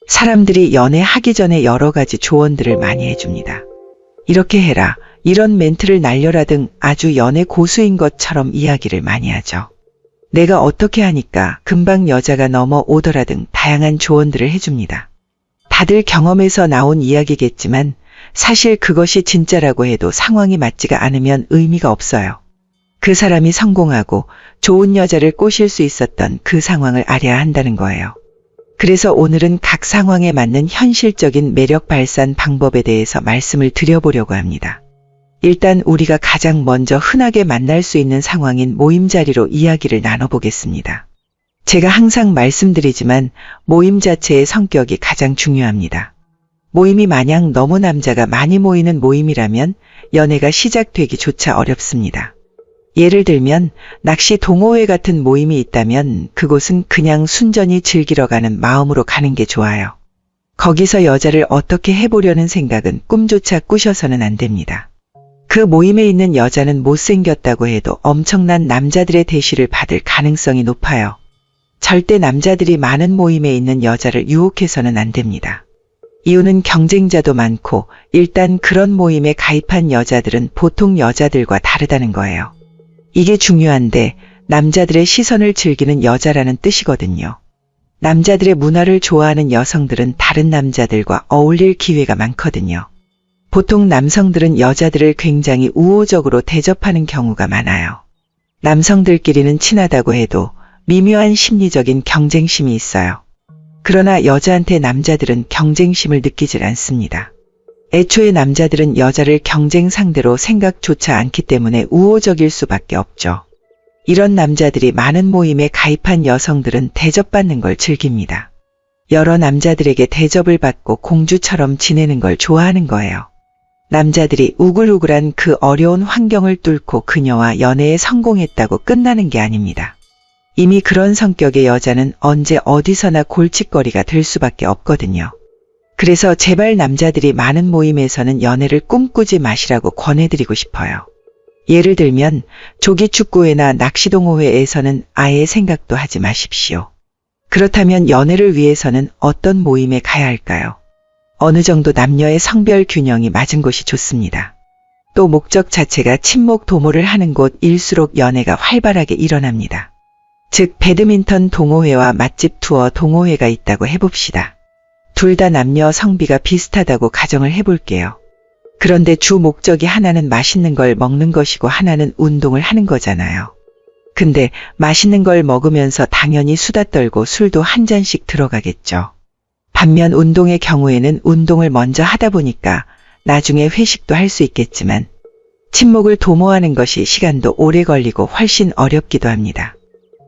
사람들이 연애하기 전에 여러 가지 조언들을 많이 해줍니다. 이렇게 해라, 이런 멘트를 날려라 등 아주 연애 고수인 것처럼 이야기를 많이 하죠. 내가 어떻게 하니까 금방 여자가 넘어오더라 등 다양한 조언들을 해줍니다. 다들 경험에서 나온 이야기겠지만 사실 그것이 진짜라고 해도 상황이 맞지가 않으면 의미가 없어요. 그 사람이 성공하고 좋은 여자를 꼬실 수 있었던 그 상황을 알아야 한다는 거예요. 그래서 오늘은 각 상황에 맞는 현실적인 매력 발산 방법에 대해서 말씀을 드려보려고 합니다. 일단 우리가 가장 먼저 흔하게 만날 수 있는 상황인 모임 자리로 이야기를 나눠보겠습니다. 제가 항상 말씀드리지만 모임 자체의 성격이 가장 중요합니다. 모임이 마냥 너무 남자가 많이 모이는 모임이라면 연애가 시작되기조차 어렵습니다. 예를 들면 낚시 동호회 같은 모임이 있다면 그곳은 그냥 순전히 즐기러 가는 마음으로 가는 게 좋아요. 거기서 여자를 어떻게 해보려는 생각은 꿈조차 꾸셔서는 안 됩니다. 그 모임에 있는 여자는 못생겼다고 해도 엄청난 남자들의 대시를 받을 가능성이 높아요. 절대 남자들이 많은 모임에 있는 여자를 유혹해서는 안 됩니다. 이유는 경쟁자도 많고 일단 그런 모임에 가입한 여자들은 보통 여자들과 다르다는 거예요. 이게 중요한데 남자들의 시선을 즐기는 여자라는 뜻이거든요. 남자들의 문화를 좋아하는 여성들은 다른 남자들과 어울릴 기회가 많거든요. 보통 남성들은 여자들을 굉장히 우호적으로 대접하는 경우가 많아요. 남성들끼리는 친하다고 해도 미묘한 심리적인 경쟁심이 있어요. 그러나 여자한테 남자들은 경쟁심을 느끼질 않습니다. 애초에 남자들은 여자를 경쟁 상대로 생각조차 않기 때문에 우호적일 수밖에 없죠. 이런 남자들이 많은 모임에 가입한 여성들은 대접받는 걸 즐깁니다. 여러 남자들에게 대접을 받고 공주처럼 지내는 걸 좋아하는 거예요. 남자들이 우글우글한 그 어려운 환경을 뚫고 그녀와 연애에 성공했다고 끝나는 게 아닙니다. 이미 그런 성격의 여자는 언제 어디서나 골칫거리가 될 수밖에 없거든요. 그래서 제발 남자들이 많은 모임에서는 연애를 꿈꾸지 마시라고 권해드리고 싶어요. 예를 들면 조기축구회나 낚시동호회에서는 아예 생각도 하지 마십시오. 그렇다면 연애를 위해서는 어떤 모임에 가야 할까요? 어느 정도 남녀의 성별 균형이 맞은 곳이 좋습니다. 또 목적 자체가 친목 도모를 하는 곳일수록 연애가 활발하게 일어납니다. 즉 배드민턴 동호회와 맛집 투어 동호회가 있다고 해봅시다. 둘 다 남녀 성비가 비슷하다고 가정을 해볼게요. 그런데 주 목적이 하나는 맛있는 걸 먹는 것이고 하나는 운동을 하는 거잖아요. 근데 맛있는 걸 먹으면서 당연히 수다 떨고 술도 한 잔씩 들어가겠죠. 반면 운동의 경우에는 운동을 먼저 하다 보니까 나중에 회식도 할 수 있겠지만 친목을 도모하는 것이 시간도 오래 걸리고 훨씬 어렵기도 합니다.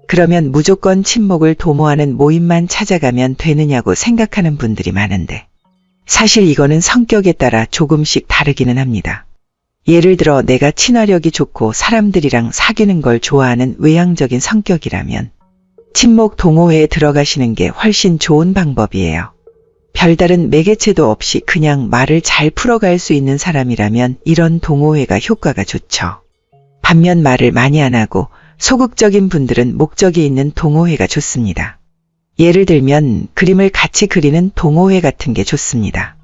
그러면 무조건 친목을 도모하는 모임만 찾아가면 되느냐고 생각하는 분들이 많은데 사실 이거는 성격에 따라 조금씩 다르기는 합니다. 예를 들어 내가 친화력이 좋고 사람들이랑 사귀는 걸 좋아하는 외향적인 성격이라면 친목 동호회에 들어가시는 게 훨씬 좋은 방법이에요. 별다른 매개체도 없이 그냥 말을 잘 풀어갈 수 있는 사람이라면 이런 동호회가 효과가 좋죠. 반면 말을 많이 안 하고 소극적인 분들은 목적이 있는 동호회가 좋습니다. 예를 들면 그림을 같이 그리는 동호회 같은 게 좋습니다.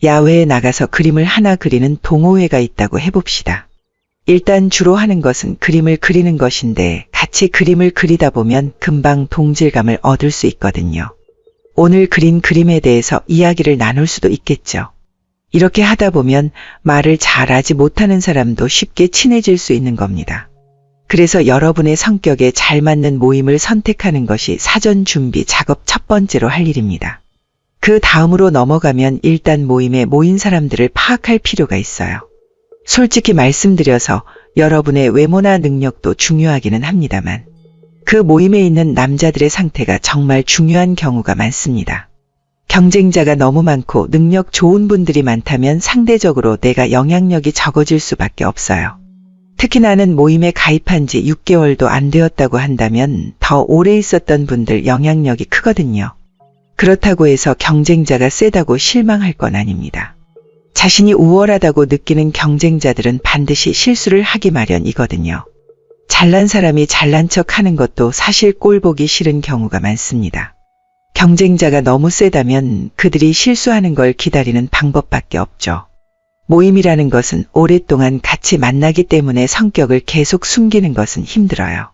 야외에 나가서 그림을 하나 그리는 동호회가 있다고 해봅시다. 일단 주로 하는 것은 그림을 그리는 것인데 같이 그림을 그리다 보면 금방 동질감을 얻을 수 있거든요. 오늘 그린 그림에 대해서 이야기를 나눌 수도 있겠죠. 이렇게 하다 보면 말을 잘하지 못하는 사람도 쉽게 친해질 수 있는 겁니다. 그래서 여러분의 성격에 잘 맞는 모임을 선택하는 것이 사전 준비 작업 첫 번째로 할 일입니다. 그 다음으로 넘어가면 일단 모임에 모인 사람들을 파악할 필요가 있어요. 솔직히 말씀드려서 여러분의 외모나 능력도 중요하기는 합니다만 그 모임에 있는 남자들의 상태가 정말 중요한 경우가 많습니다. 경쟁자가 너무 많고 능력 좋은 분들이 많다면 상대적으로 내가 영향력이 적어질 수밖에 없어요. 특히 나는 모임에 가입한 지 6개월도 안 되었다고 한다면 더 오래 있었던 분들 영향력이 크거든요. 그렇다고 해서 경쟁자가 세다고 실망할 건 아닙니다. 자신이 우월하다고 느끼는 경쟁자들은 반드시 실수를 하기 마련이거든요. 잘난 사람이 잘난 척 하는 것도 사실 꼴보기 싫은 경우가 많습니다. 경쟁자가 너무 세다면 그들이 실수하는 걸 기다리는 방법밖에 없죠. 모임이라는 것은 오랫동안 같이 만나기 때문에 성격을 계속 숨기는 것은 힘들어요.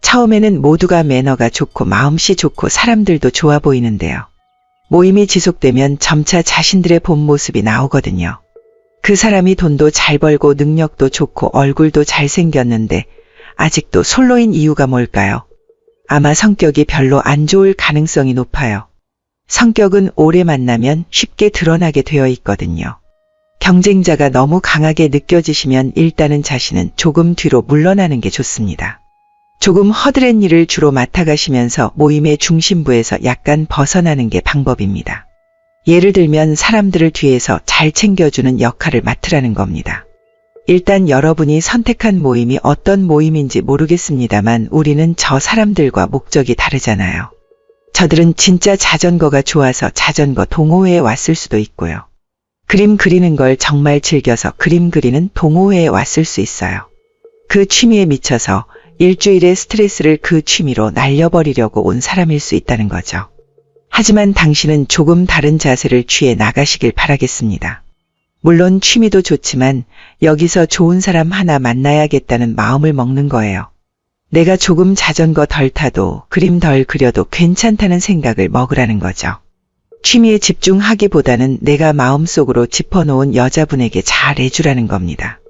처음에는 모두가 매너가 좋고 마음씨 좋고 사람들도 좋아 보이는데요. 모임이 지속되면 점차 자신들의 본 모습이 나오거든요. 그 사람이 돈도 잘 벌고 능력도 좋고 얼굴도 잘생겼는데 아직도 솔로인 이유가 뭘까요? 아마 성격이 별로 안 좋을 가능성이 높아요. 성격은 오래 만나면 쉽게 드러나게 되어 있거든요. 경쟁자가 너무 강하게 느껴지시면 일단은 자신은 조금 뒤로 물러나는 게 좋습니다. 조금 허드렛 일을 주로 맡아가시면서 모임의 중심부에서 약간 벗어나는 게 방법입니다. 예를 들면 사람들을 뒤에서 잘 챙겨주는 역할을 맡으라는 겁니다. 일단 여러분이 선택한 모임이 어떤 모임인지 모르겠습니다만 우리는 저 사람들과 목적이 다르잖아요. 저들은 진짜 자전거가 좋아서 자전거 동호회에 왔을 수도 있고요. 그림 그리는 걸 정말 즐겨서 그림 그리는 동호회에 왔을 수 있어요. 그 취미에 미쳐서 일주일의 스트레스를 그 취미로 날려버리려고 온 사람일 수 있다는 거죠. 하지만 당신은 조금 다른 자세를 취해 나가시길 바라겠습니다. 물론 취미도 좋지만 여기서 좋은 사람 하나 만나야겠다는 마음을 먹는 거예요. 내가 조금 자전거 덜 타도 그림 덜 그려도 괜찮다는 생각을 먹으라는 거죠. 취미에 집중하기보다는 내가 마음속으로 짚어놓은 여자분에게 잘해주라는 겁니다.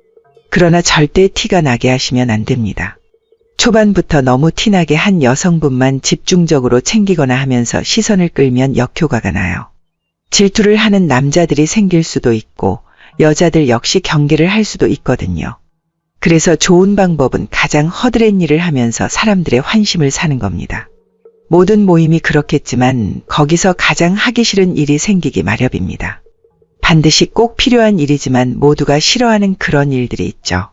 그러나 절대 티가 나게 하시면 안 됩니다. 초반부터 너무 티나게 한 여성분만 집중적으로 챙기거나 하면서 시선을 끌면 역효과가 나요. 질투를 하는 남자들이 생길 수도 있고 여자들 역시 경계를 할 수도 있거든요. 그래서 좋은 방법은 가장 허드렛 일을 하면서 사람들의 환심을 사는 겁니다. 모든 모임이 그렇겠지만 거기서 가장 하기 싫은 일이 생기기 마련입니다. 반드시 꼭 필요한 일이지만 모두가 싫어하는 그런 일들이 있죠.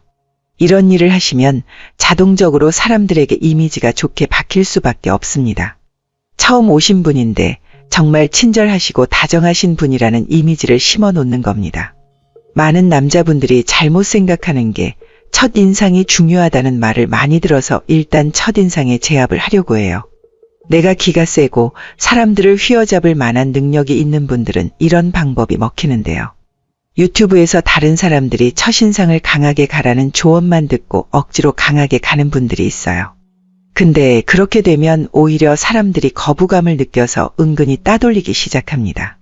이런 일을 하시면 자동적으로 사람들에게 이미지가 좋게 박힐 수밖에 없습니다. 처음 오신 분인데 정말 친절하시고 다정하신 분이라는 이미지를 심어 놓는 겁니다. 많은 남자분들이 잘못 생각하는 게 첫인상이 중요하다는 말을 많이 들어서 일단 첫인상에 제압을 하려고 해요. 내가 기가 세고 사람들을 휘어잡을 만한 능력이 있는 분들은 이런 방법이 먹히는데요. 유튜브에서 다른 사람들이 첫인상을 강하게 가라는 조언만 듣고 억지로 강하게 가는 분들이 있어요. 근데 그렇게 되면 오히려 사람들이 거부감을 느껴서 은근히 따돌리기 시작합니다.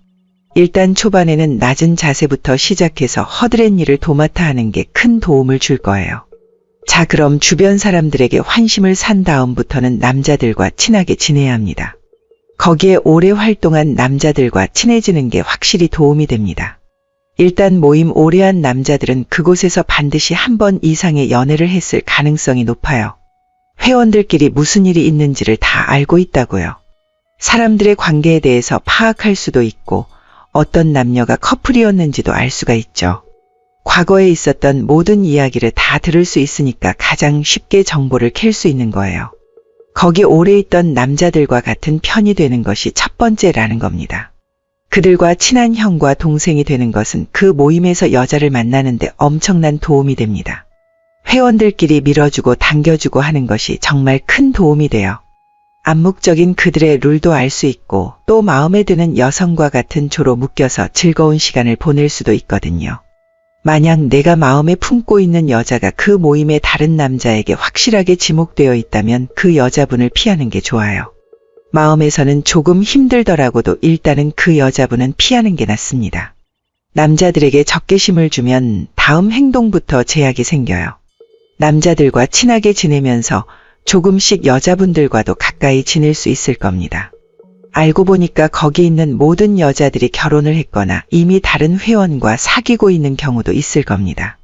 일단 초반에는 낮은 자세부터 시작해서 허드렛 일을 도맡아 하는 게 큰 도움을 줄 거예요. 자, 그럼 주변 사람들에게 환심을 산 다음부터는 남자들과 친하게 지내야 합니다. 거기에 오래 활동한 남자들과 친해지는 게 확실히 도움이 됩니다. 일단 모임 오래 한 남자들은 그곳에서 반드시 한 번 이상의 연애를 했을 가능성이 높아요. 회원들끼리 무슨 일이 있는지를 다 알고 있다고요. 사람들의 관계에 대해서 파악할 수도 있고 어떤 남녀가 커플이었는지도 알 수가 있죠. 과거에 있었던 모든 이야기를 다 들을 수 있으니까 가장 쉽게 정보를 캘 수 있는 거예요. 거기 오래 있던 남자들과 같은 편이 되는 것이 첫 번째라는 겁니다. 그들과 친한 형과 동생이 되는 것은 그 모임에서 여자를 만나는데 엄청난 도움이 됩니다. 회원들끼리 밀어주고 당겨주고 하는 것이 정말 큰 도움이 돼요. 암묵적인 그들의 룰도 알 수 있고 또 마음에 드는 여성과 같은 조로 묶여서 즐거운 시간을 보낼 수도 있거든요. 만약 내가 마음에 품고 있는 여자가 그 모임의 다른 남자에게 확실하게 지목되어 있다면 그 여자분을 피하는 게 좋아요. 마음에서는 조금 힘들더라고도 일단은 그 여자분은 피하는 게 낫습니다. 남자들에게 적개심을 주면 다음 행동부터 제약이 생겨요. 남자들과 친하게 지내면서 조금씩 여자분들과도 가까이 지낼 수 있을 겁니다. 알고 보니까 거기 있는 모든 여자들이 결혼을 했거나 이미 다른 회원과 사귀고 있는 경우도 있을 겁니다.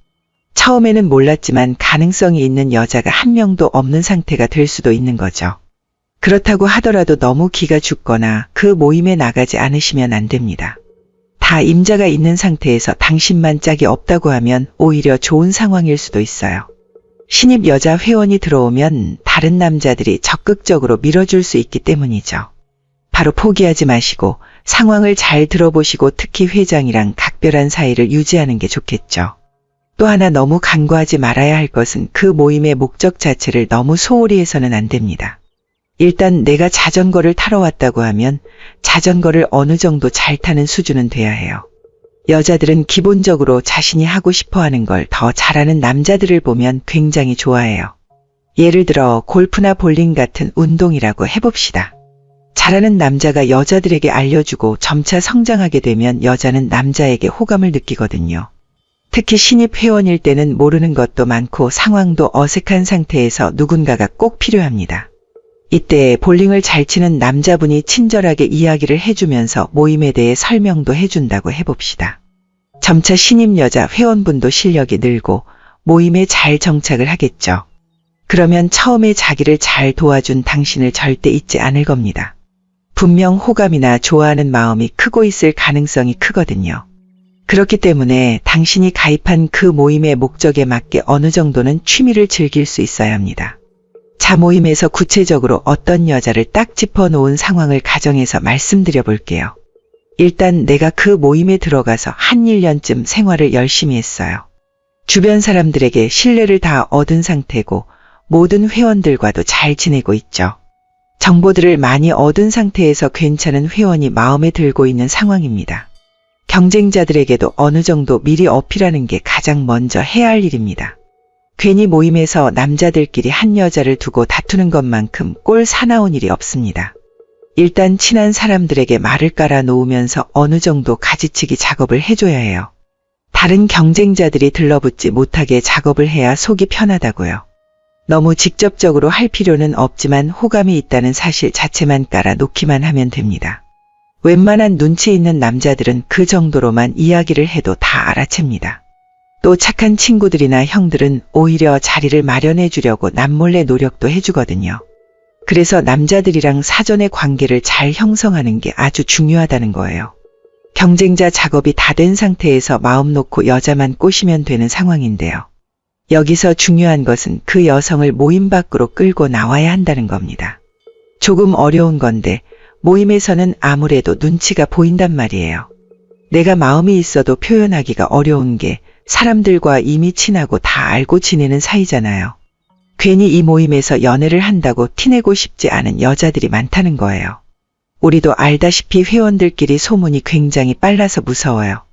처음에는 몰랐지만 가능성이 있는 여자가 한 명도 없는 상태가 될 수도 있는 거죠. 그렇다고 하더라도 너무 기가 죽거나 그 모임에 나가지 않으시면 안 됩니다. 다 임자가 있는 상태에서 당신만 짝이 없다고 하면 오히려 좋은 상황일 수도 있어요. 신입 여자 회원이 들어오면 다른 남자들이 적극적으로 밀어줄 수 있기 때문이죠. 바로 포기하지 마시고 상황을 잘 들어보시고 특히 회장이랑 각별한 사이를 유지하는 게 좋겠죠. 또 하나 너무 간과하지 말아야 할 것은 그 모임의 목적 자체를 너무 소홀히 해서는 안 됩니다. 일단 내가 자전거를 타러 왔다고 하면 자전거를 어느 정도 잘 타는 수준은 돼야 해요. 여자들은 기본적으로 자신이 하고 싶어 하는 걸 더 잘하는 남자들을 보면 굉장히 좋아해요. 예를 들어 골프나 볼링 같은 운동이라고 해봅시다. 잘하는 남자가 여자들에게 알려주고 점차 성장하게 되면 여자는 남자에게 호감을 느끼거든요. 특히 신입 회원일 때는 모르는 것도 많고 상황도 어색한 상태에서 누군가가 꼭 필요합니다. 이때 볼링을 잘 치는 남자분이 친절하게 이야기를 해주면서 모임에 대해 설명도 해준다고 해봅시다. 점차 신입 여자 회원분도 실력이 늘고 모임에 잘 정착을 하겠죠. 그러면 처음에 자기를 잘 도와준 당신을 절대 잊지 않을 겁니다. 분명 호감이나 좋아하는 마음이 크고 있을 가능성이 크거든요. 그렇기 때문에 당신이 가입한 그 모임의 목적에 맞게 어느 정도는 취미를 즐길 수 있어야 합니다. 자, 모임에서 구체적으로 어떤 여자를 딱 짚어놓은 상황을 가정해서 말씀드려 볼게요. 일단 내가 그 모임에 들어가서 한 1년쯤 생활을 열심히 했어요. 주변 사람들에게 신뢰를 다 얻은 상태고 모든 회원들과도 잘 지내고 있죠. 정보들을 많이 얻은 상태에서 괜찮은 회원이 마음에 들고 있는 상황입니다. 경쟁자들에게도 어느 정도 미리 어필하는 게 가장 먼저 해야 할 일입니다. 괜히 모임에서 남자들끼리 한 여자를 두고 다투는 것만큼 꼴 사나운 일이 없습니다. 일단 친한 사람들에게 말을 깔아 놓으면서 어느 정도 가지치기 작업을 해줘야 해요. 다른 경쟁자들이 들러붙지 못하게 작업을 해야 속이 편하다고요. 너무 직접적으로 할 필요는 없지만 호감이 있다는 사실 자체만 깔아 놓기만 하면 됩니다. 웬만한 눈치 있는 남자들은 그 정도로만 이야기를 해도 다 알아챕니다. 또 착한 친구들이나 형들은 오히려 자리를 마련해 주려고 남몰래 노력도 해주거든요. 그래서 남자들이랑 사전에 관계를 잘 형성하는 게 아주 중요하다는 거예요. 경쟁자 작업이 다 된 상태에서 마음 놓고 여자만 꼬시면 되는 상황인데요. 여기서 중요한 것은 그 여성을 모임 밖으로 끌고 나와야 한다는 겁니다. 조금 어려운 건데 모임에서는 아무래도 눈치가 보인단 말이에요. 내가 마음이 있어도 표현하기가 어려운 게 사람들과 이미 친하고 다 알고 지내는 사이잖아요. 괜히 이 모임에서 연애를 한다고 티내고 싶지 않은 여자들이 많다는 거예요. 우리도 알다시피 회원들끼리 소문이 굉장히 빨라서 무서워요.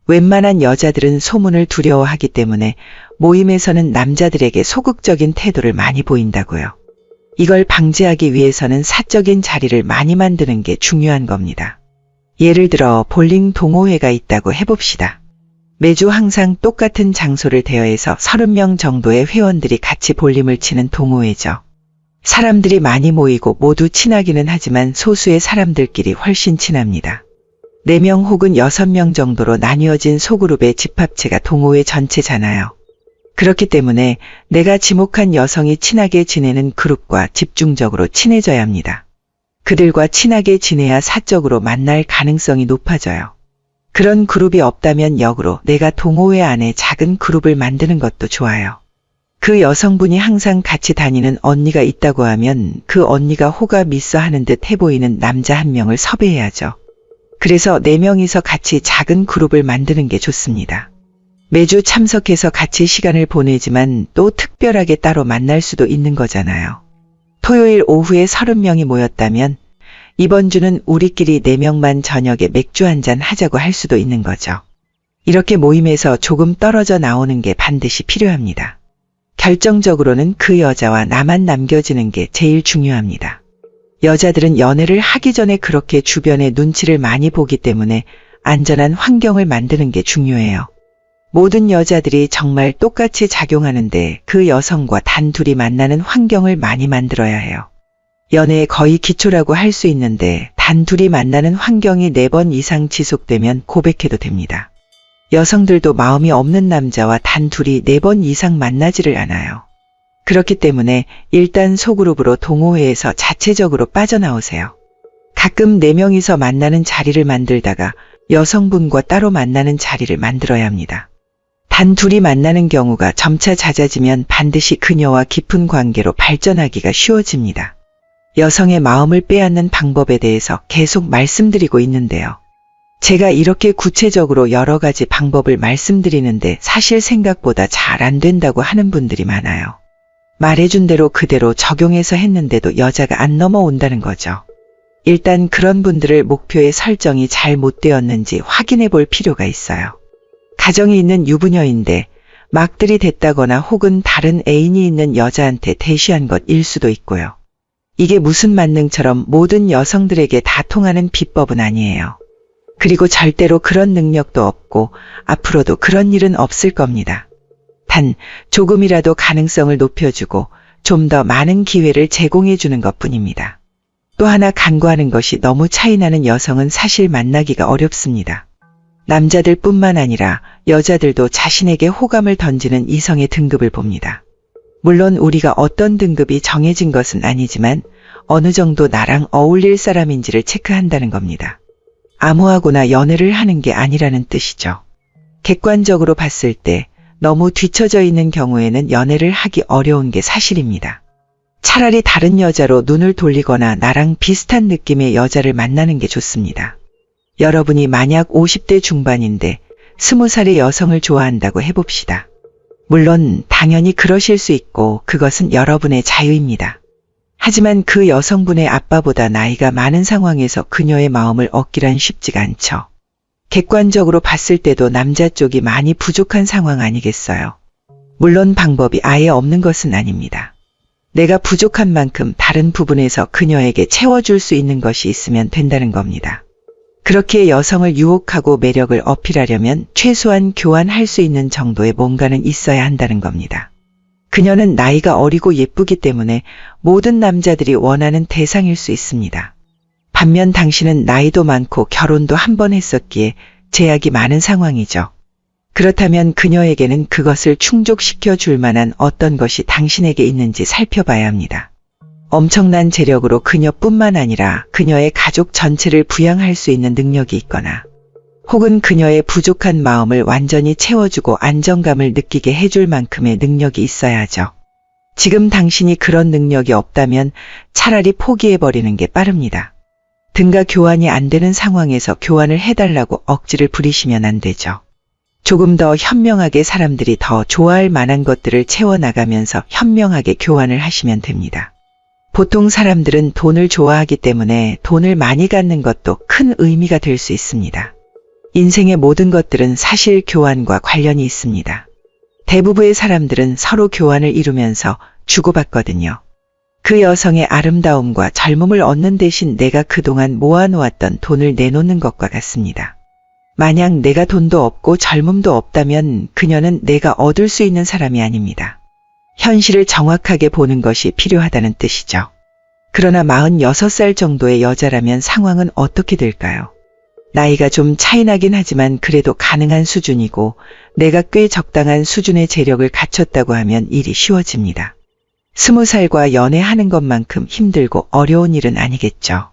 웬만한 여자들은 소문을 두려워하기 때문에 모임에서는 남자들에게 소극적인 태도를 많이 보인다고요. 이걸 방지하기 위해서는 사적인 자리를 많이 만드는 게 중요한 겁니다. 예를 들어 볼링 동호회가 있다고 해봅시다. 매주 항상 똑같은 장소를 대여해서 30명 정도의 회원들이 같이 볼링을 치는 동호회죠. 사람들이 많이 모이고 모두 친하기는 하지만 소수의 사람들끼리 훨씬 친합니다. 4명 혹은 6명 정도로 나뉘어진 소그룹의 집합체가 동호회 전체잖아요. 그렇기 때문에 내가 지목한 여성이 친하게 지내는 그룹과 집중적으로 친해져야 합니다. 그들과 친하게 지내야 사적으로 만날 가능성이 높아져요. 그런 그룹이 없다면 역으로 내가 동호회 안에 작은 그룹을 만드는 것도 좋아요. 그 여성분이 항상 같이 다니는 언니가 있다고 하면 그 언니가 호감 있어 하는 듯 해보이는 남자 한 명을 섭외해야죠. 그래서 4명이서 같이 작은 그룹을 만드는 게 좋습니다. 매주 참석해서 같이 시간을 보내지만 또 특별하게 따로 만날 수도 있는 거잖아요. 토요일 오후에 30명이 모였다면 이번 주는 우리끼리 4명만 저녁에 맥주 한잔 하자고 할 수도 있는 거죠. 이렇게 모임에서 조금 떨어져 나오는 게 반드시 필요합니다. 결정적으로는 그 여자와 나만 남겨지는 게 제일 중요합니다. 여자들은 연애를 하기 전에 그렇게 주변의 눈치를 많이 보기 때문에 안전한 환경을 만드는 게 중요해요. 모든 여자들이 정말 똑같이 작용하는데 그 여성과 단둘이 만나는 환경을 많이 만들어야 해요. 연애의 거의 기초라고 할 수 있는데 단둘이 만나는 환경이 4번 이상 지속되면 고백해도 됩니다. 여성들도 마음이 없는 남자와 단둘이 4번 이상 만나지를 않아요. 그렇기 때문에 일단 소그룹으로 동호회에서 자체적으로 빠져나오세요. 가끔 4명이서 만나는 자리를 만들다가 여성분과 따로 만나는 자리를 만들어야 합니다. 단둘이 만나는 경우가 점차 잦아지면 반드시 그녀와 깊은 관계로 발전하기가 쉬워집니다. 여성의 마음을 빼앗는 방법에 대해서 계속 말씀드리고 있는데요. 제가 이렇게 구체적으로 여러 가지 방법을 말씀드리는데 사실 생각보다 잘 안 된다고 하는 분들이 많아요. 말해준 대로 그대로 적용해서 했는데도 여자가 안 넘어온다는 거죠. 일단 그런 분들을 목표의 설정이 잘 못 되었는지 확인해 볼 필요가 있어요. 가정이 있는 유부녀인데 막 들이댔다거나 혹은 다른 애인이 있는 여자한테 대시한 것일 수도 있고요. 이게 무슨 만능처럼 모든 여성들에게 다 통하는 비법은 아니에요. 그리고 절대로 그런 능력도 없고 앞으로도 그런 일은 없을 겁니다. 단 조금이라도 가능성을 높여주고 좀 더 많은 기회를 제공해 주는 것뿐입니다. 또 하나 간과하는 것이 너무 차이나는 여성은 사실 만나기가 어렵습니다. 남자들뿐만 아니라 여자들도 자신에게 호감을 던지는 이성의 등급을 봅니다. 물론 우리가 어떤 등급이 정해진 것은 아니지만 어느 정도 나랑 어울릴 사람인지를 체크한다는 겁니다. 아무하고나 연애를 하는 게 아니라는 뜻이죠. 객관적으로 봤을 때 너무 뒤처져 있는 경우에는 연애를 하기 어려운 게 사실입니다. 차라리 다른 여자로 눈을 돌리거나 나랑 비슷한 느낌의 여자를 만나는 게 좋습니다. 여러분이 만약 50대 중반인데 20살의 여성을 좋아한다고 해봅시다. 물론 당연히 그러실 수 있고 그것은 여러분의 자유입니다. 하지만 그 여성분의 아빠보다 나이가 많은 상황에서 그녀의 마음을 얻기란 쉽지가 않죠. 객관적으로 봤을 때도 남자 쪽이 많이 부족한 상황 아니겠어요? 물론 방법이 아예 없는 것은 아닙니다. 내가 부족한 만큼 다른 부분에서 그녀에게 채워줄 수 있는 것이 있으면 된다는 겁니다. 그렇게 여성을 유혹하고 매력을 어필하려면 최소한 교환할 수 있는 정도의 뭔가는 있어야 한다는 겁니다. 그녀는 나이가 어리고 예쁘기 때문에 모든 남자들이 원하는 대상일 수 있습니다. 반면 당신은 나이도 많고 결혼도 한 번 했었기에 제약이 많은 상황이죠. 그렇다면 그녀에게는 그것을 충족시켜 줄 만한 어떤 것이 당신에게 있는지 살펴봐야 합니다. 엄청난 재력으로 그녀뿐만 아니라 그녀의 가족 전체를 부양할 수 있는 능력이 있거나 혹은 그녀의 부족한 마음을 완전히 채워주고 안정감을 느끼게 해줄 만큼의 능력이 있어야 하죠. 지금 당신이 그런 능력이 없다면 차라리 포기해버리는 게 빠릅니다. 등가 교환이 안 되는 상황에서 교환을 해달라고 억지를 부리시면 안 되죠. 조금 더 현명하게 사람들이 더 좋아할 만한 것들을 채워나가면서 현명하게 교환을 하시면 됩니다. 보통 사람들은 돈을 좋아하기 때문에 돈을 많이 갖는 것도 큰 의미가 될 수 있습니다. 인생의 모든 것들은 사실 교환과 관련이 있습니다. 대부분의 사람들은 서로 교환을 이루면서 주고받거든요. 그 여성의 아름다움과 젊음을 얻는 대신 내가 그동안 모아놓았던 돈을 내놓는 것과 같습니다. 만약 내가 돈도 없고 젊음도 없다면 그녀는 내가 얻을 수 있는 사람이 아닙니다. 현실을 정확하게 보는 것이 필요하다는 뜻이죠. 그러나 46살 정도의 여자라면 상황은 어떻게 될까요? 나이가 좀 차이 나긴 하지만 그래도 가능한 수준이고 내가 꽤 적당한 수준의 재력을 갖췄다고 하면 일이 쉬워집니다. 20살과 연애하는 것만큼 힘들고 어려운 일은 아니겠죠.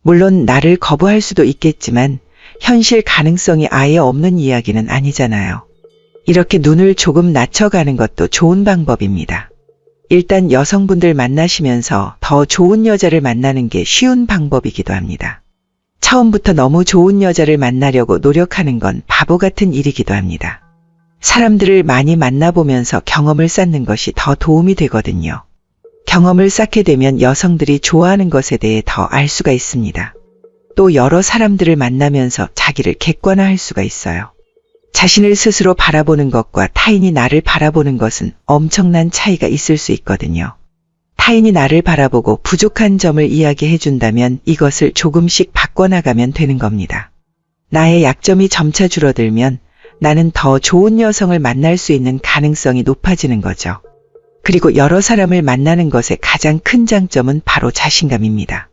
물론 나를 거부할 수도 있겠지만 현실 가능성이 아예 없는 이야기는 아니잖아요. 이렇게 눈을 조금 낮춰가는 것도 좋은 방법입니다. 일단 여성분들 만나시면서 더 좋은 여자를 만나는 게 쉬운 방법이기도 합니다. 처음부터 너무 좋은 여자를 만나려고 노력하는 건 바보 같은 일이기도 합니다. 사람들을 많이 만나보면서 경험을 쌓는 것이 더 도움이 되거든요. 경험을 쌓게 되면 여성들이 좋아하는 것에 대해 더 알 수가 있습니다. 또 여러 사람들을 만나면서 자기를 객관화할 수가 있어요. 자신을 스스로 바라보는 것과 타인이 나를 바라보는 것은 엄청난 차이가 있을 수 있거든요. 타인이 나를 바라보고 부족한 점을 이야기해 준다면 이것을 조금씩 바꿔나가면 되는 겁니다. 나의 약점이 점차 줄어들면 나는 더 좋은 여성을 만날 수 있는 가능성이 높아지는 거죠. 그리고 여러 사람을 만나는 것의 가장 큰 장점은 바로 자신감입니다.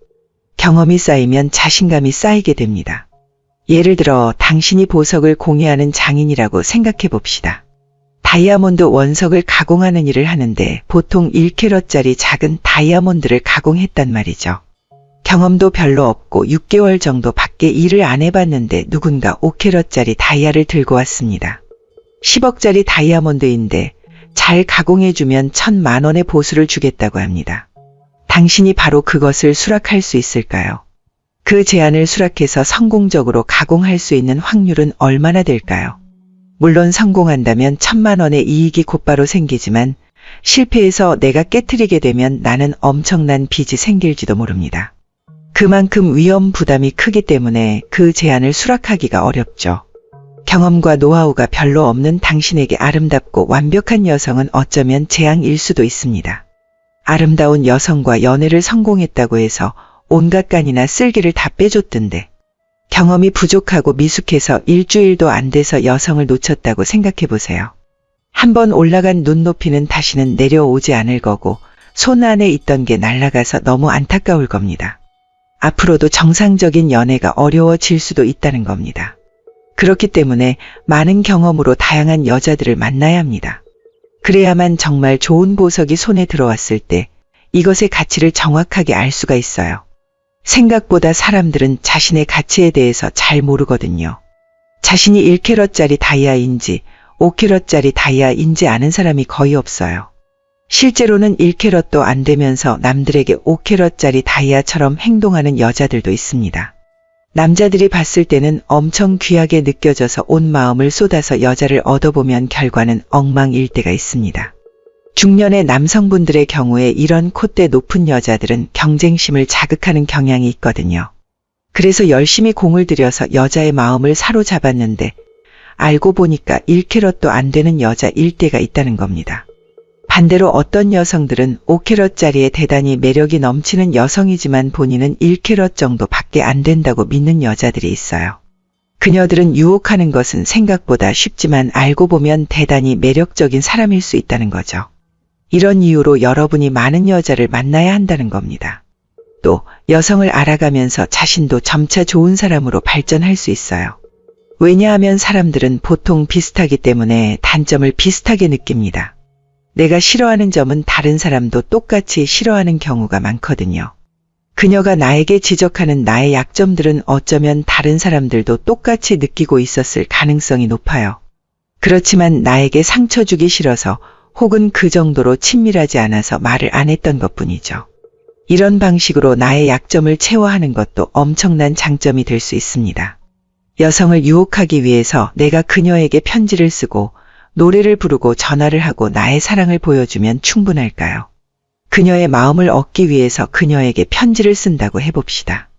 경험이 쌓이면 자신감이 쌓이게 됩니다. 예를 들어 당신이 보석을 공예하는 장인이라고 생각해 봅시다. 다이아몬드 원석을 가공하는 일을 하는데 보통 1캐럿짜리 작은 다이아몬드를 가공했단 말이죠. 경험도 별로 없고 6개월 정도 밖에 일을 안 해봤는데 누군가 5캐럿짜리 다이아를 들고 왔습니다. 10억짜리 다이아몬드인데 잘 가공해주면 1,000만 원의 보수를 주겠다고 합니다. 당신이 바로 그것을 수락할 수 있을까요? 그 제안을 수락해서 성공적으로 가공할 수 있는 확률은 얼마나 될까요? 물론 성공한다면 1,000만 원의 이익이 곧바로 생기지만 실패해서 내가 깨트리게 되면 나는 엄청난 빚이 생길지도 모릅니다. 그만큼 위험 부담이 크기 때문에 그 제안을 수락하기가 어렵죠. 경험과 노하우가 별로 없는 당신에게 아름답고 완벽한 여성은 어쩌면 재앙일 수도 있습니다. 아름다운 여성과 연애를 성공했다고 해서 온갖 간이나 쓸기를 다 빼줬던데 경험이 부족하고 미숙해서 일주일도 안 돼서 여성을 놓쳤다고 생각해 보세요. 한번 올라간 눈높이는 다시는 내려오지 않을 거고 손 안에 있던 게 날아가서 너무 안타까울 겁니다. 앞으로도 정상적인 연애가 어려워질 수도 있다는 겁니다. 그렇기 때문에 많은 경험으로 다양한 여자들을 만나야 합니다. 그래야만 정말 좋은 보석이 손에 들어왔을 때 이것의 가치를 정확하게 알 수가 있어요. 생각보다 사람들은 자신의 가치에 대해서 잘 모르거든요. 자신이 1캐럿짜리 다이아인지 5캐럿짜리 다이아인지 아는 사람이 거의 없어요. 실제로는 1캐럿도 안 되면서 남들에게 5캐럿짜리 다이아처럼 행동하는 여자들도 있습니다. 남자들이 봤을 때는 엄청 귀하게 느껴져서 온 마음을 쏟아서 여자를 얻어보면 결과는 엉망일 때가 있습니다. 중년의 남성분들의 경우에 이런 콧대 높은 여자들은 경쟁심을 자극하는 경향이 있거든요. 그래서 열심히 공을 들여서 여자의 마음을 사로잡았는데 알고 보니까 1캐럿도 안 되는 여자일 때가 있다는 겁니다. 반대로 어떤 여성들은 5캐럿짜리에 대단히 매력이 넘치는 여성이지만 본인은 1캐럿 정도밖에 안 된다고 믿는 여자들이 있어요. 그녀들은 유혹하는 것은 생각보다 쉽지만 알고 보면 대단히 매력적인 사람일 수 있다는 거죠. 이런 이유로 여러분이 많은 여자를 만나야 한다는 겁니다. 또 여성을 알아가면서 자신도 점차 좋은 사람으로 발전할 수 있어요. 왜냐하면 사람들은 보통 비슷하기 때문에 단점을 비슷하게 느낍니다. 내가 싫어하는 점은 다른 사람도 똑같이 싫어하는 경우가 많거든요. 그녀가 나에게 지적하는 나의 약점들은 어쩌면 다른 사람들도 똑같이 느끼고 있었을 가능성이 높아요. 그렇지만 나에게 상처 주기 싫어서 혹은 그 정도로 친밀하지 않아서 말을 안 했던 것뿐이죠. 이런 방식으로 나의 약점을 채워하는 것도 엄청난 장점이 될 수 있습니다. 여성을 유혹하기 위해서 내가 그녀에게 편지를 쓰고 노래를 부르고 전화를 하고 나의 사랑을 보여주면 충분할까요? 그녀의 마음을 얻기 위해서 그녀에게 편지를 쓴다고 해봅시다.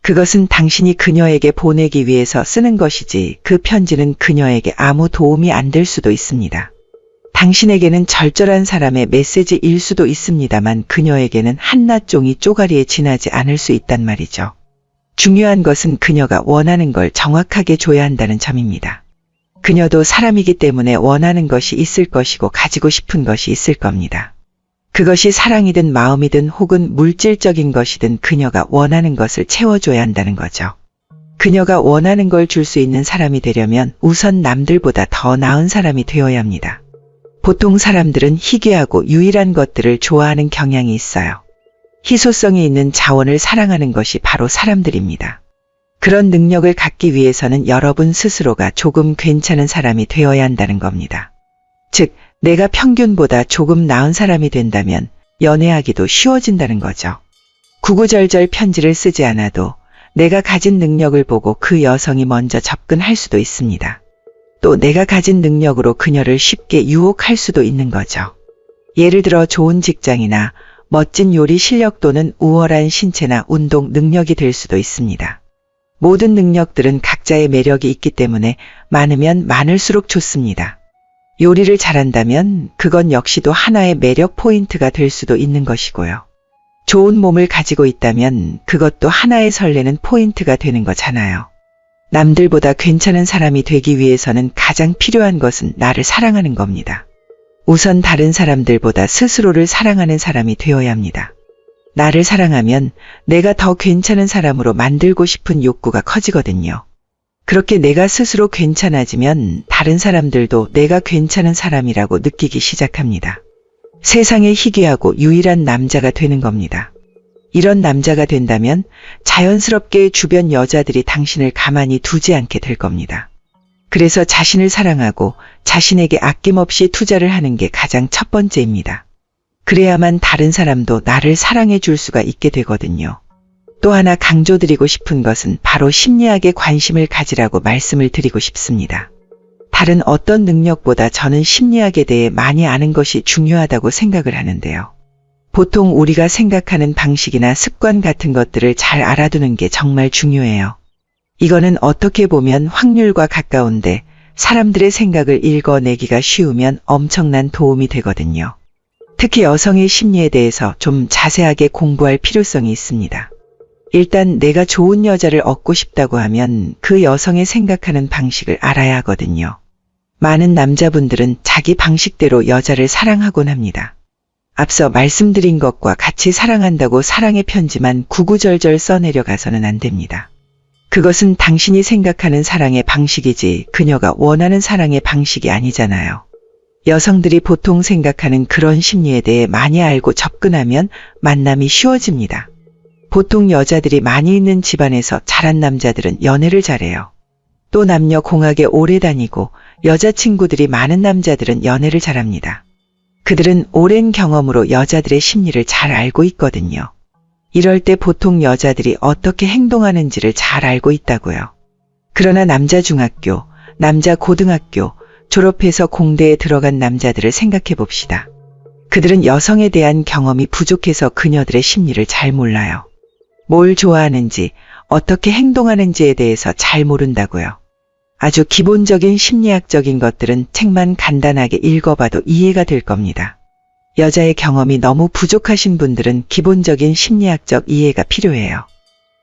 그것은 당신이 그녀에게 보내기 위해서 쓰는 것이지 그 편지는 그녀에게 아무 도움이 안 될 수도 있습니다. 당신에게는 절절한 사람의 메시지일 수도 있습니다만 그녀에게는 한낱 종이 쪼가리에 지나지 않을 수 있단 말이죠. 중요한 것은 그녀가 원하는 걸 정확하게 줘야 한다는 점입니다. 그녀도 사람이기 때문에 원하는 것이 있을 것이고 가지고 싶은 것이 있을 겁니다. 그것이 사랑이든 마음이든 혹은 물질적인 것이든 그녀가 원하는 것을 채워줘야 한다는 거죠. 그녀가 원하는 걸 줄 수 있는 사람이 되려면 우선 남들보다 더 나은 사람이 되어야 합니다. 보통 사람들은 희귀하고 유일한 것들을 좋아하는 경향이 있어요. 희소성이 있는 자원을 사랑하는 것이 바로 사람들입니다. 그런 능력을 갖기 위해서는 여러분 스스로가 조금 괜찮은 사람이 되어야 한다는 겁니다. 즉, 내가 평균보다 조금 나은 사람이 된다면 연애하기도 쉬워진다는 거죠. 구구절절 편지를 쓰지 않아도 내가 가진 능력을 보고 그 여성이 먼저 접근할 수도 있습니다. 또 내가 가진 능력으로 그녀를 쉽게 유혹할 수도 있는 거죠. 예를 들어 좋은 직장이나 멋진 요리 실력 또는 우월한 신체나 운동 능력이 될 수도 있습니다. 모든 능력들은 각자의 매력이 있기 때문에 많으면 많을수록 좋습니다. 요리를 잘한다면 그건 역시도 하나의 매력 포인트가 될 수도 있는 것이고요. 좋은 몸을 가지고 있다면 그것도 하나의 설레는 포인트가 되는 거잖아요. 남들보다 괜찮은 사람이 되기 위해서는 가장 필요한 것은 나를 사랑하는 겁니다. 우선 다른 사람들보다 스스로를 사랑하는 사람이 되어야 합니다. 나를 사랑하면 내가 더 괜찮은 사람으로 만들고 싶은 욕구가 커지거든요. 그렇게 내가 스스로 괜찮아지면 다른 사람들도 내가 괜찮은 사람이라고 느끼기 시작합니다. 세상에 희귀하고 유일한 남자가 되는 겁니다. 이런 남자가 된다면 자연스럽게 주변 여자들이 당신을 가만히 두지 않게 될 겁니다. 그래서 자신을 사랑하고 자신에게 아낌없이 투자를 하는 게 가장 첫 번째입니다. 그래야만 다른 사람도 나를 사랑해 줄 수가 있게 되거든요. 또 하나 강조드리고 싶은 것은 바로 심리학에 관심을 가지라고 말씀을 드리고 싶습니다. 다른 어떤 능력보다 저는 심리학에 대해 많이 아는 것이 중요하다고 생각을 하는데요. 보통 우리가 생각하는 방식이나 습관 같은 것들을 잘 알아두는 게 정말 중요해요. 이거는 어떻게 보면 확률과 가까운데 사람들의 생각을 읽어내기가 쉬우면 엄청난 도움이 되거든요. 특히 여성의 심리에 대해서 좀 자세하게 공부할 필요성이 있습니다. 일단 내가 좋은 여자를 얻고 싶다고 하면 그 여성의 생각하는 방식을 알아야 하거든요. 많은 남자분들은 자기 방식대로 여자를 사랑하곤 합니다. 앞서 말씀드린 것과 같이 사랑한다고 사랑의 편지만 구구절절 써내려가서는 안 됩니다. 그것은 당신이 생각하는 사랑의 방식이지 그녀가 원하는 사랑의 방식이 아니잖아요. 여성들이 보통 생각하는 그런 심리에 대해 많이 알고 접근하면 만남이 쉬워집니다. 보통 여자들이 많이 있는 집안에서 자란 남자들은 연애를 잘해요. 또 남녀 공학에 오래 다니고 여자친구들이 많은 남자들은 연애를 잘합니다. 그들은 오랜 경험으로 여자들의 심리를 잘 알고 있거든요. 이럴 때 보통 여자들이 어떻게 행동하는지를 잘 알고 있다고요. 그러나 남자 중학교, 남자 고등학교, 졸업해서 공대에 들어간 남자들을 생각해 봅시다. 그들은 여성에 대한 경험이 부족해서 그녀들의 심리를 잘 몰라요. 뭘 좋아하는지, 어떻게 행동하는지에 대해서 잘 모른다고요. 아주 기본적인 심리학적인 것들은 책만 간단하게 읽어봐도 이해가 될 겁니다. 여자의 경험이 너무 부족하신 분들은 기본적인 심리학적 이해가 필요해요.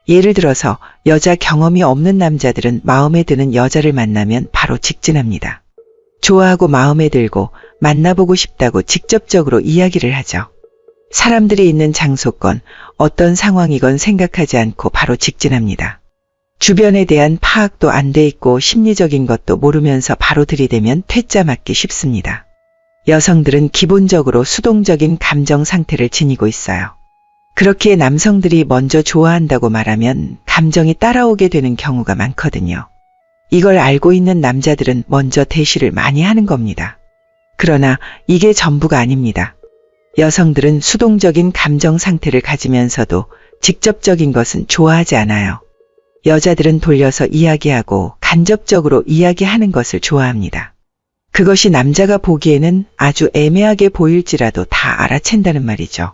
예를 들어서 여자 경험이 없는 남자들은 마음에 드는 여자를 만나면 바로 직진합니다. 좋아하고 마음에 들고 만나보고 싶다고 직접적으로 이야기를 하죠. 사람들이 있는 장소건 어떤 상황이건 생각하지 않고 바로 직진합니다. 주변에 대한 파악도 안 돼 있고 심리적인 것도 모르면서 바로 들이대면 퇴짜 맞기 쉽습니다. 여성들은 기본적으로 수동적인 감정 상태를 지니고 있어요. 그렇기에 남성들이 먼저 좋아한다고 말하면 감정이 따라오게 되는 경우가 많거든요. 이걸 알고 있는 남자들은 먼저 대시를 많이 하는 겁니다. 그러나 이게 전부가 아닙니다. 여성들은 수동적인 감정 상태를 가지면서도 직접적인 것은 좋아하지 않아요. 여자들은 돌려서 이야기하고 간접적으로 이야기하는 것을 좋아합니다. 그것이 남자가 보기에는 아주 애매하게 보일지라도 다 알아챈다는 말이죠.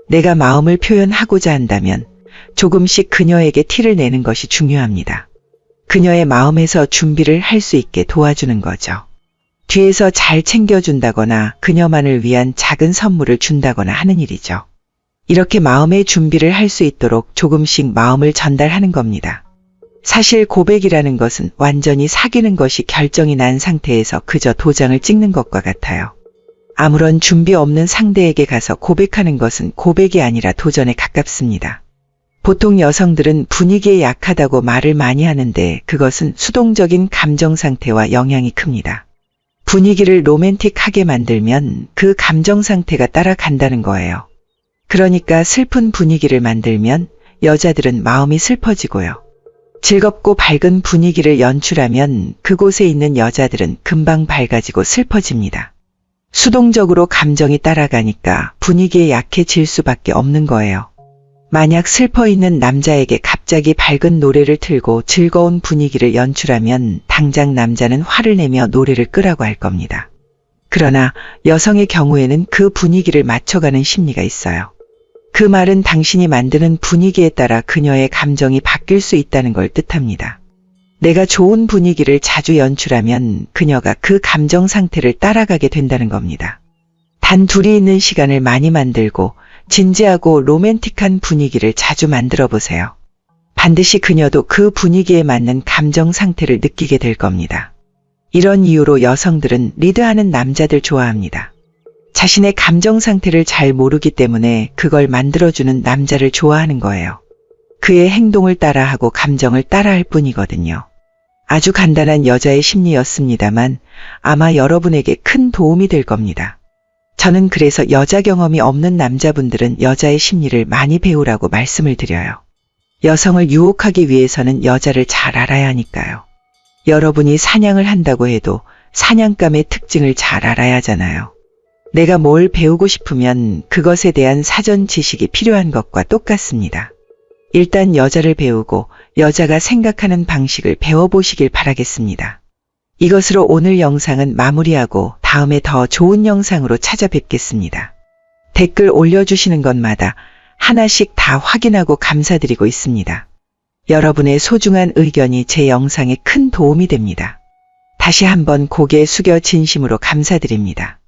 내가 마음을 표현하고자 한다면 조금씩 그녀에게 티를 내는 것이 중요합니다. 그녀의 마음에서 준비를 할 수 있게 도와주는 거죠. 뒤에서 잘 챙겨준다거나 그녀만을 위한 작은 선물을 준다거나 하는 일이죠. 이렇게 마음의 준비를 할 수 있도록 조금씩 마음을 전달하는 겁니다. 사실 고백이라는 것은 완전히 사귀는 것이 결정이 난 상태에서 그저 도장을 찍는 것과 같아요. 아무런 준비 없는 상대에게 가서 고백하는 것은 고백이 아니라 도전에 가깝습니다. 보통 여성들은 분위기에 약하다고 말을 많이 하는데 그것은 수동적인 감정 상태와 영향이 큽니다. 분위기를 로맨틱하게 만들면 그 감정 상태가 따라간다는 거예요. 그러니까 슬픈 분위기를 만들면 여자들은 마음이 슬퍼지고요. 즐겁고 밝은 분위기를 연출하면 그곳에 있는 여자들은 금방 밝아지고 슬퍼집니다. 수동적으로 감정이 따라가니까 분위기에 약해질 수밖에 없는 거예요. 만약 슬퍼 있는 남자에게 갑자기 밝은 노래를 틀고 즐거운 분위기를 연출하면 당장 남자는 화를 내며 노래를 끄라고 할 겁니다. 그러나 여성의 경우에는 그 분위기를 맞춰가는 심리가 있어요. 그 말은 당신이 만드는 분위기에 따라 그녀의 감정이 바뀔 수 있다는 걸 뜻합니다. 내가 좋은 분위기를 자주 연출하면 그녀가 그 감정 상태를 따라가게 된다는 겁니다. 단 둘이 있는 시간을 많이 만들고 진지하고 로맨틱한 분위기를 자주 만들어 보세요. 반드시 그녀도 그 분위기에 맞는 감정 상태를 느끼게 될 겁니다. 이런 이유로 여성들은 리드하는 남자들 좋아합니다. 자신의 감정 상태를 잘 모르기 때문에 그걸 만들어주는 남자를 좋아하는 거예요. 그의 행동을 따라하고 감정을 따라할 뿐이거든요. 아주 간단한 여자의 심리였습니다만 아마 여러분에게 큰 도움이 될 겁니다. 저는 그래서 여자 경험이 없는 남자분들은 여자의 심리를 많이 배우라고 말씀을 드려요. 여성을 유혹하기 위해서는 여자를 잘 알아야 하니까요. 여러분이 사냥을 한다고 해도 사냥감의 특징을 잘 알아야 하잖아요. 내가 뭘 배우고 싶으면 그것에 대한 사전 지식이 필요한 것과 똑같습니다. 일단 여자를 배우고 여자가 생각하는 방식을 배워보시길 바라겠습니다. 이것으로 오늘 영상은 마무리하고 다음에 더 좋은 영상으로 찾아뵙겠습니다. 댓글 올려주시는 것마다 하나씩 다 확인하고 감사드리고 있습니다. 여러분의 소중한 의견이 제 영상에 큰 도움이 됩니다. 다시 한번 고개 숙여 진심으로 감사드립니다.